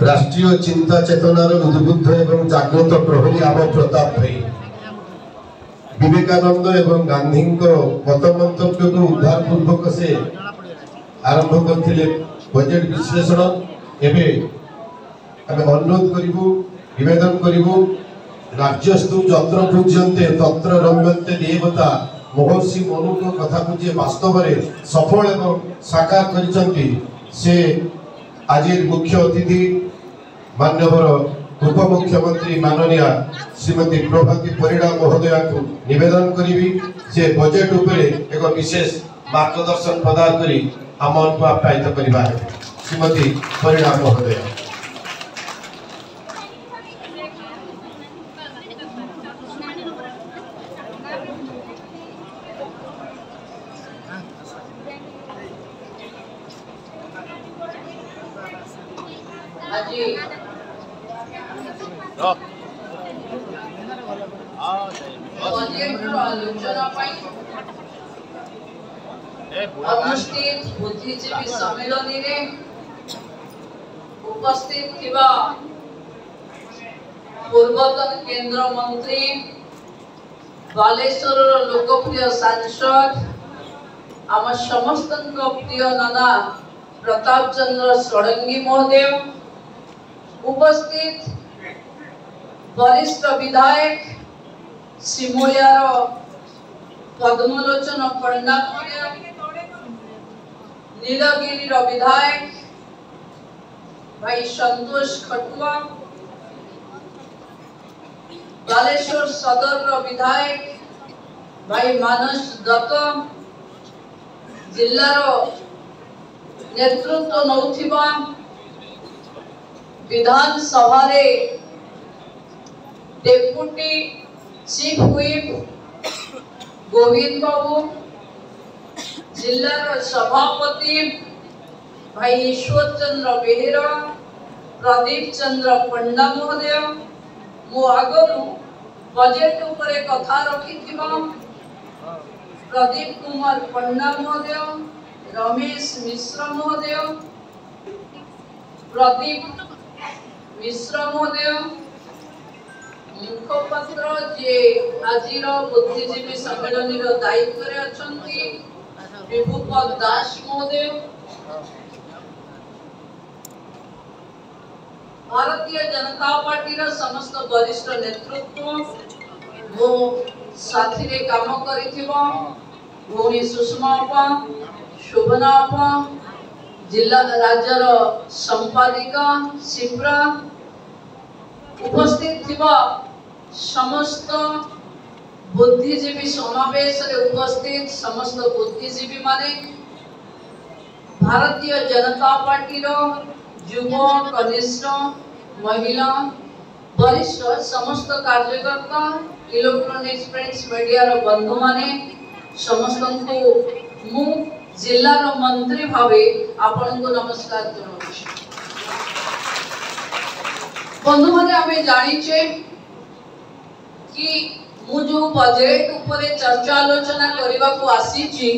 राष्ट्रीय चिंता चेतनार उद्बुद्ध एवं जागृत प्रहरी आम प्रताप भाई विवेकानंद एवं गांधी मत मंतव्य को उद्धार पूर्वक से आरंभ करथिले बजेट विश्लेषण। एवं आम अनुरोध करूँ निवेदन करूँ राज्यस्तु यत्र पूज्यन्ते तत्र रम्यन्ते देवता महर्षि मनु को कथा को जे वास्तव में सफल एवं साकार करिसंती से आज मुख्य अतिथि माननीय उप मुख्यमंत्री माननीय श्रीमती प्रभाती परिड़ा महोदया को निवेदन करी से बजेट उपरे एक विशेष मार्गदर्शन प्रदान करी आम आप्यायित करवा श्रीमती परिड़ा महोदया। अनुष्ठित बुद्धिजीवी सम्मेलन उपस्थित पूर्वतन केंद्र मंत्री बालेश्वर लोकप्रिय सांसद आम समस्त प्रिय नाना प्रताप चंद्र षडंगी महोदय, उपस्थित वरिष्ठ विधायक सिमोलियार पद्मलोचन पंडा महोदय, नीलगिरी विधायक भाई संतोष खटुआ, बालेश्वर सदर विधायक भाई मानस दत्त, जिल्लार नेतृत्व नौथिबा विधानसभा डेप्यूटी चीफ व्हिप गोविंद बाबू, जिल्लार सभापति भाई ईश्वर चंद्र बेहेरा, प्रदीप चंद्र पंडा महोदय, मु आगरू बजेट उपरे कथा रखिथिबा प्रदीप कुमार पंडा महोदय, रमेश मिश्र महोदय, प्रदीप मिश्र महोदय, मुखपत्र जे आजिर बुद्धिजीवी सम्मेलन दायित्व रे अछंती विभूपत दास महोदय, भारतीय जनता पार्टी समस्त वरिष्ठ नेतृत्व, मो साथी रे काम करिथिबो भूमि सुषमा अपा, शोभना अपा, जिला राज्यर संपादिका शिप्रा, उपस्थित थिबा समस्त बुद्धिजीवी समावेश रे उपस्थित समस्त बुद्धिजीवी माने, भारतीय जनता पार्टी रो युवा कनिष्ठ महिला वरिष्ठ समस्त कार्यकर्ता इलेक्ट्रॉनिक्स प्रिंट्स मीडिया रो बंधु माने समस्त को मु जिला रो मंत्री भावे आपन को नमस्कार जनाउछि। बंधु माने हमें जानी छे कि मु जो बजेट ऊपर चर्चा आलोचना करबा को आसी छी,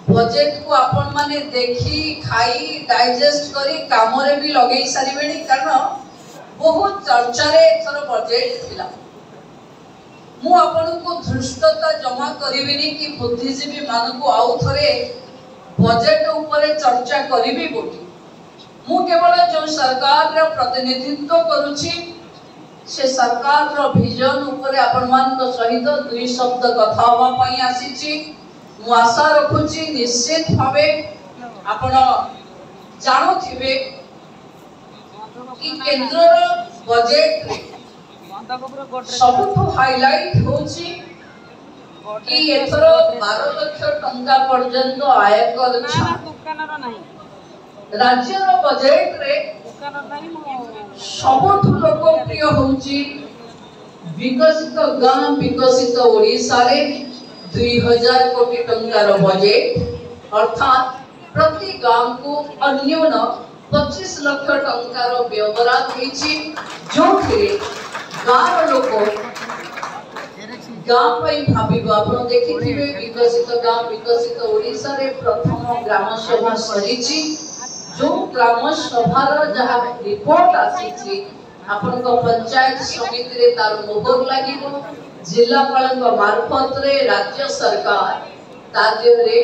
बजेट को आपण माने देखी खाई डाइजेस्ट करी काम रे भी लगेई सारिबेनी, कारण बहुत चर्चा रे थरो बजेट थिला। मु आपण को धृष्टता जमा करिबिनी कि बुद्धिजीवी मान को आउ थरे बजेट ऊपर चर्चा करिबी बोली। मु केवल जो सरकार रे प्रतिनिधित्व करूची से सरकार रो विजन ऊपर आपण मान को सहित दुई शब्द कथा होबा पई आसी छी। मु आशा रखुची निश्चित भावे आपण जानो थिबे कि केंद्र रो बजेट रे सबुठु हाइलाइट होची कि एथर 12 लाख टंका पर्यंत आयकर राज्य रो बजेट रे सबुठु लोकप्रिय होची विकसित गां विकसित ओडिसा रे 2000 कोटी टंकार बजेट, अर्थात प्रति गांव को अन्यून 25 लाख टंकार व्यवहार होईची, जो गाँव लोक गाँ भाव आप देखिए विकसित गाँ विकसित ओडिशा रे प्रथम ग्राम सभा सरी जो ग्राम सभार जहाँ रिपोर्ट आसी आपण पंचायत समिति रे तार मोहर लागिबो जिलापाल मार्फत रे राज्य सरकार ताजे रे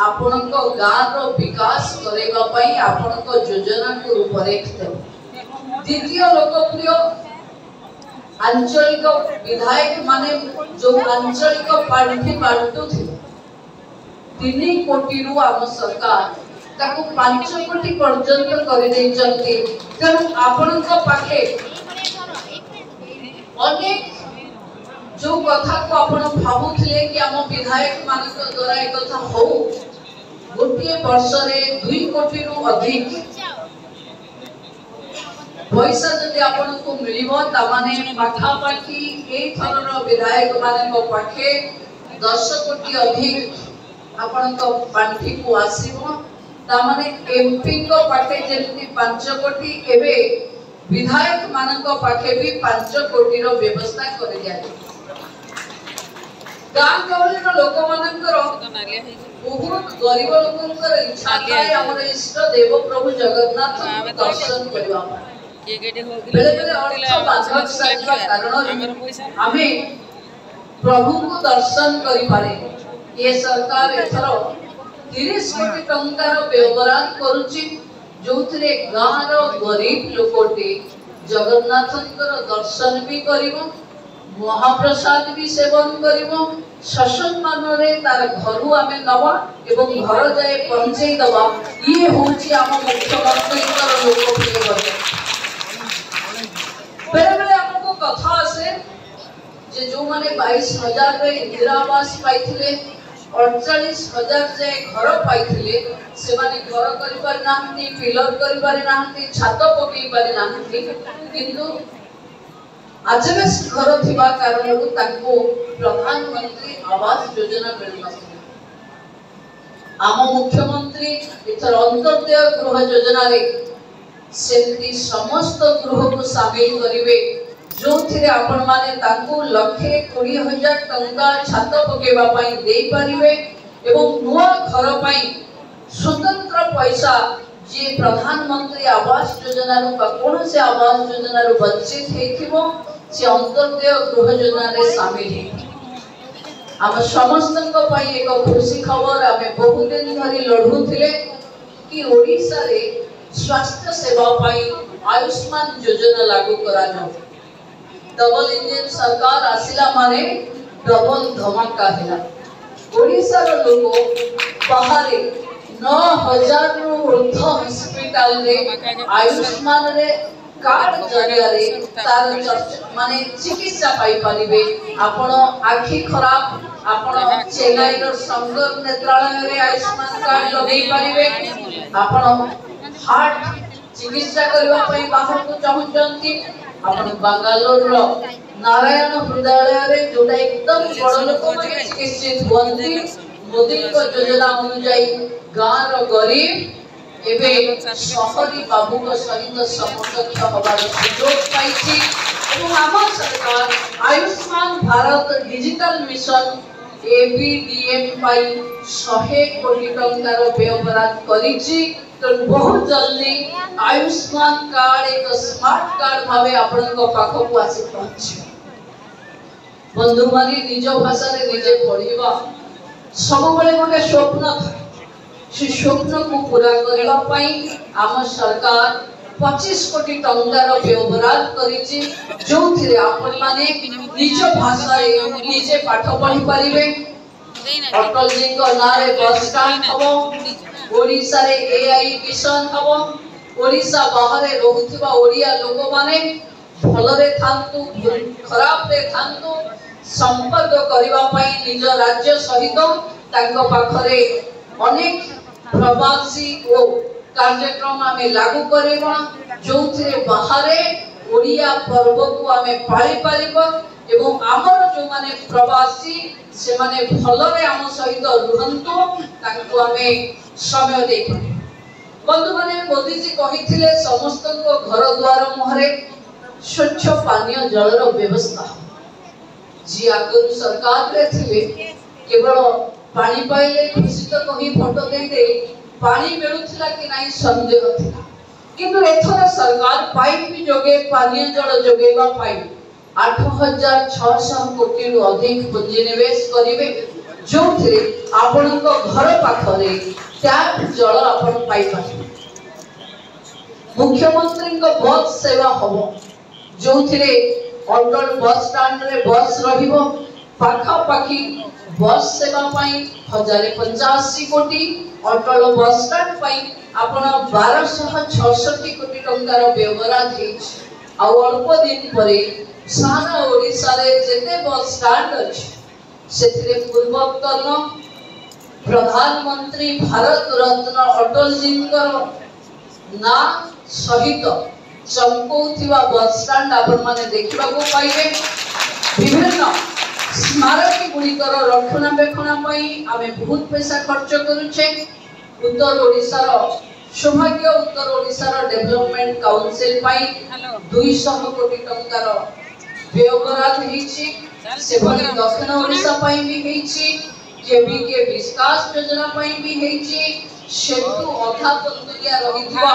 आपण गाँव रो विकास करेगा पई आपण योजना को रूपरेख दे द्वितीय लोकप्रिय आंचलिक विधायक माने जो आंचलिक पार्टी बांटू थे 3 कोटी रु आम सरकार ताको 5 कोटी पर्यंत कर दे चलती कारण आपण को पाखे अनेक जो कथा को आपण भाबुथिले कि आम विधायक मान द्वारा एक कथा हो गोटे वर्ष रे 2 कोटी रु अधिक पैसा जदि आपन को मिलिबो ता माने पाखापाखी ए थरर विधायक माने को पाखे 10 कोटी अधिक आपन को पांठी को आसीबो ता माने एमपी को पाखे जेमति 5 कोटी एबे विधायक मान को पाखे भी 5 कोटी रो व्यवस्था कर दिया गांव गहली रो लोक मानकर बहुत गरीब लोकनकर इच्छा थाए हमर इष्ट देव प्रभु जगन्नाथ दर्शन करबा बेले बेले अर्थ बाधक संख्या कारण आमे प्रभु को दर्शन करि पारे ये सरकार एथर 30 कोटी टंकार व्यवहार करूची जोथिरे गाँ रो गरीब लोकोटे जगन्नाथंकर दर्शन भी करिवो महाप्रसाद भी सेवन करिवो ससम्मान रे तार घरु आमे नवा एवं घर जाए पहुंचै दवा ये होची आम मुख्यमंत्री कर लोकप्रिय बजट बेले बेले आपको कथा आसे जे जो माने 22,000 रे इंदिरा आवास पाइथिले 48,000 जे घर पाइथिले से माने घर करि पारि नाहंती पिलर करि पारि नाहंती छात पकई पारि नाहंती किंतु आजबेस घर थिबा कारणरू ताको प्रधानमंत्री आवास योजना मिलु नथिला आम मुख्यमंत्री इथर अंत्योदय गृह योजना रे सेमती समस्त गृह को शामिल करिवे जो थिरे आपण माने ताकू लक्षे 20,000 टंका छात पकेबा पई देई परिवे एवं नुआ घर पई स्वतंत्र पैसा जे प्रधानमंत्री आवास योजना रो कोन से आवास योजना रो वंचित हेथिबो से अंत्योदय गृह योजना रे शामिल हे हम समस्त को पई एक खुशी खबर आमे बहुत दिन धरि लढु थिले कि ओडिसा रे स्वास्थ्य सेवा पाई आयुष्मान योजना लागू करानो डबल इंजन सरकार आसिला माने डबल धमाका हैला ओडिसा रो लोग बाहर 9,000 रु ऊर्ध्व हॉस्पिटल रे आयुष्मान रे कार्ड जरिया रे तार माने चिकित्सा पाई परिबे आपण आखि खराब आपण चेन्नई रो संगम नेत्रालय रे आयुष्मान कार्ड लगै परिबे आपण हार्ट चिकित्सा करबा पई बाहर को चाहउचंती आपण बेंगलोर रो नारायण हृदयालय रे जोटा एकदम बड़ लोक माने चिकित्सित होंती मोदी को योजना अनुसार गाँ रो गरीब एबे शहरी बाबू को सहित समकक्ष होबार सुयोग पाइछि एवं आम सरकार Ayushman Bharat digital mission ABDM पाई 100 कोटी टंकार व्यवहार करिछि तो बहुत जल्दी आयुष्मान कार्ड एक स्मार्ट कार्ड भावे आपण को पाख को आसी पहुंची बंधु मानी निज भाषा रे निजे पढिबा सब बेले गोटे स्वप्न था से स्वप्न को पूरा करबा पई आम सरकार 25 कोटी टंकार व्यवहार करिछि जोथिरे आपण माने निज भाषा रे निजे पाठ पढि परिबे अटल जी को नारे बस स्टैंड हबो ओडिसा रे एआई मिशन हबो ओडिसा बाहर रहउथिबा ओडिया लोक माने भलरे थांतु खराब रे थांतु संपर्क करिबा पई निज राज्य सहित तांको पाखरे अनेक प्रवासी ओ कार्यक्रम आमे लागू करेबा जोथिरे बाहरे ओडिया पर्व को आमे पाळी पारिबो एवं आमर जो माने प्रवासी से माने भलरे आम सहित रुहंतु तांको आमे समय दे बंधु माने मोदी जी कहिथिले समस्त को घर द्वार मुहरे स्वच्छ पानीय जल रो व्यवस्था जी आगु सरकार रे थिले केवल पानी पाइले खुशी तो कहीं फोटो दे दे पानी मिलुथिला कि नहीं संदेह थिला किंतु एथर सरकार पाइप भी जोगे पानी जल जोगेबा पाइप 8600 कोटी रु अधिक पुंजी निवेश करिवे जो थे आपण को घर पाखरे टैप जल आपण पाई पारे मुख्यमंत्री को बस सेवा हबो जो थे अटल बस स्टैंड रे बस रहिबो पाखा पाखी बस सेवा पाई 1085 कोटी अटल बस स्टैंड पाई आपण 1266 कोटी टंकार व्यवहार देछ आ अल्प दिन परे सारा ओडिसा रे जेते बस स्टैंड अछि सेथिरे पूर्वोत्तर प्रधानमंत्री भारत रत्न अटल जी ना सहित चमकौथिबा बस स्टैंड आपण माने देखिबा को पाइबे विभिन्न स्मारक गुड़िकर रक्षणाबेक्षण आमे बहुत पैसा खर्च करुचे उत्तर ओडिसा रो सौभाग्य उत्तर ओडिसा रो डेवलपमेंट काउंसिल पाई 200 कोटी टंकार व्यवहार हेछि सेभली दक्षिण ओडिसा पाई भी हेछि केबीके विकास योजना पाई भी हेछि सेतु अधा पन्तुलिया रहिबा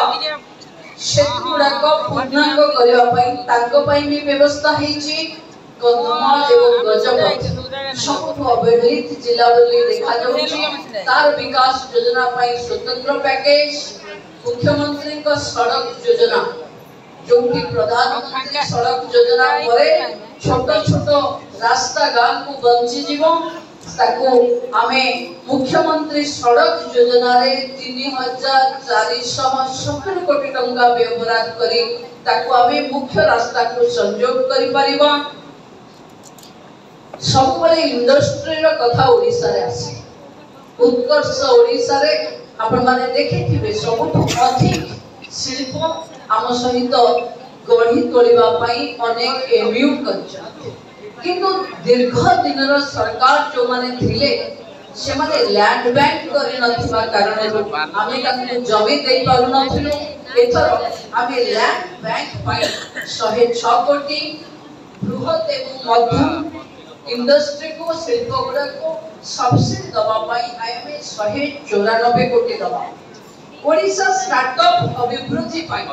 सेतु गुडा को पूर्णांग करबा पाई तांको पाई भी व्यवस्था हेछि कंधमाल एवं गजपत सब अवहेलित जिला बोली देखा जाउछि तार विकास योजना पाई स्वतंत्र पैकेज मुख्यमंत्री को सड़क योजना जो कि प्रधानमंत्री सड़क योजना परे छोट छोट रास्ता गांव को बंची जीवो ताको आमे मुख्यमंत्री सड़क योजना रे 3470 कोटी टंका व्यवहार करी ताको आमे मुख्य रास्ता को संयोग करि परिबा सब बले इंडस्ट्री रो कथा ओडिसा रे आसी उत्कर्ष ओडिसा रे आपण माने देखिथिबे सब अधिक शिल्प आम सहित गढ़ी तोलिबा पई अनेक एमयू करछ किंतु दीर्घ दिन रो सरकार जो माने थिले से माने लैंड बैंक करि नथिबा कारण आमे ताकू जमी देई पारु नथिलु एथर आमे लैंड बैंक पई 106 कोटी बृहत एवं मध्यम इंडस्ट्री को शिल्प गुड़ा को सब्सिडी दबा पाई आईएमए 194 कोटी दबा ओडिसा स्टार्टअप अभिवृद्धि पाई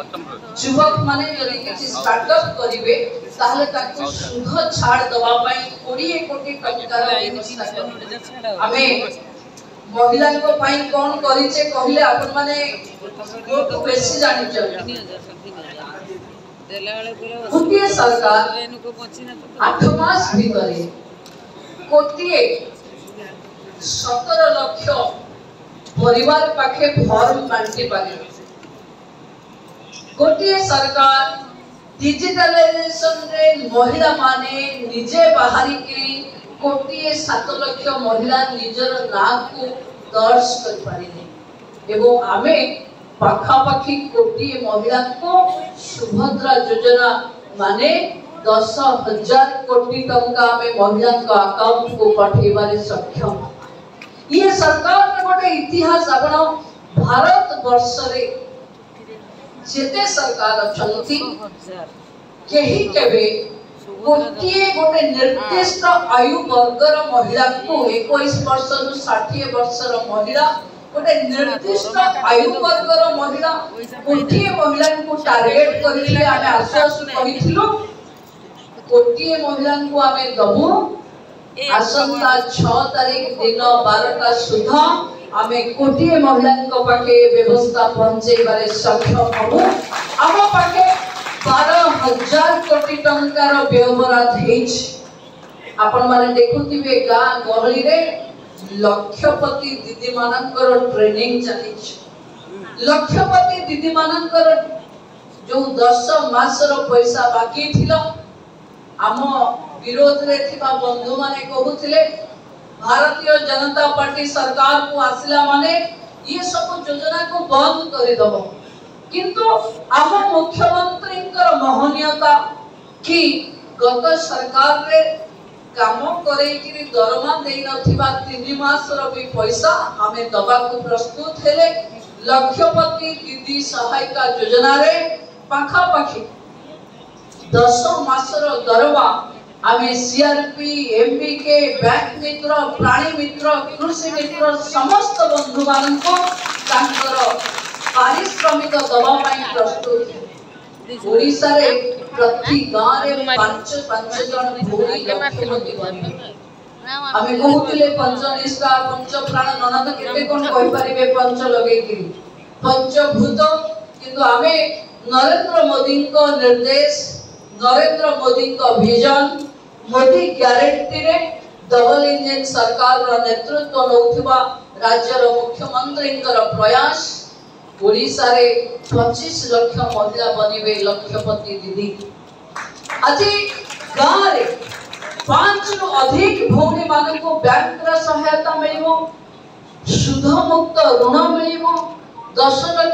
युवक माने जने किछि स्टार्टअप करिवे ताहले ताको सुध छाड़ दबा पाई 20 कोटी टंकार व्यवस्था हमें महिला को पाई कोन करिचे कहले आपण माने बहुत बेसी जानि छ गोटे सरकार 8 मास भीतरे कोटिए 17 लाख परिवार पाखे फॉर्म बांटी पारे गोटे सरकार डिजिटलाइजेशन रे महिला माने निजे बाहरी के कोटिए 7 लाख महिला निजर नाम को दर्ज कर पारिले एवं आमे पाखा पाखी कोटिए महिला को सुभद्रा योजना माने 10,000 कोटी टंका में महिला का अकाउंट को पठेबारे सक्षम ये सरकार ने गोटे इतिहास आपण भारत वर्ष रे जेते सरकार अछंती केही केबे गोटे गोटे निर्दिष्ट आयु वर्गर महिला को 21 वर्ष रु 60 वर्ष रो महिला गोटे निर्दिष्ट आयु वर्गर महिला गोटे महिला को टारगेट करिले आमे आश्वासन कहिथिलु गोटे महिला को आमे दबु आसंता 6 तारीख दिन 12टा सुधा आमे कोटिए महिला पाखे व्यवस्था पहुंचे बारे सक्षम हबो आम पाखे 12,000 कोटी टंकार व्यवहार हेछ आपण माने देखुथिबे गां गहली रे लक्षपति दीदी मानकर ट्रेनिंग चलिछ लक्षपति दीदी मानकर जो 10 मास रो पैसा बाकी थिला आम विरोध रे थिबा बंधु माने कहउथिले भारतीय जनता पार्टी सरकार को आसिला माने ये सब योजना को बंद कर दबो किंतु आम मुख्यमंत्री महनीयता कि गत सरकार रे काम करे कि दरमा देई नथिबा 3 मास रो भी पैसा हमें दबा को प्रस्तुत हेले लक्षपति दीदी सहायता योजना रे पाखा पाखी 10 मास रो दरमा आमे सीआरपी एमपीके बैंक मित्र प्राणी मित्र कृषि मित्र समस्त बंधु मान को पारिश्रमिक दवा प्रस्तुत ओडिशा रे प्रति गाँव रे 5 जन भूरी लक्षपति आमे कहूतिले पंचनिष्ठा पंच प्राण ननद केते कोन कहि परिबे पंच लगे कि पंचभूत किंतु आमे नरेंद्र मोदी को निर्देश नरेंद्र मोदी को विजन मोदी ग्यारंटी रे डबल इंजन सरकार रो नेतृत्व नौथिबा राज्य रो मुख्यमंत्री प्रयास ओडिशा रे 25 लाख महिला बनिबे लक्षपति दीदी आज गाँव रे 5 रु अधिक भौणी मान को बैंक रा सहायता मिलिबो सुध मुक्त ऋण मिलिबो 10 लाख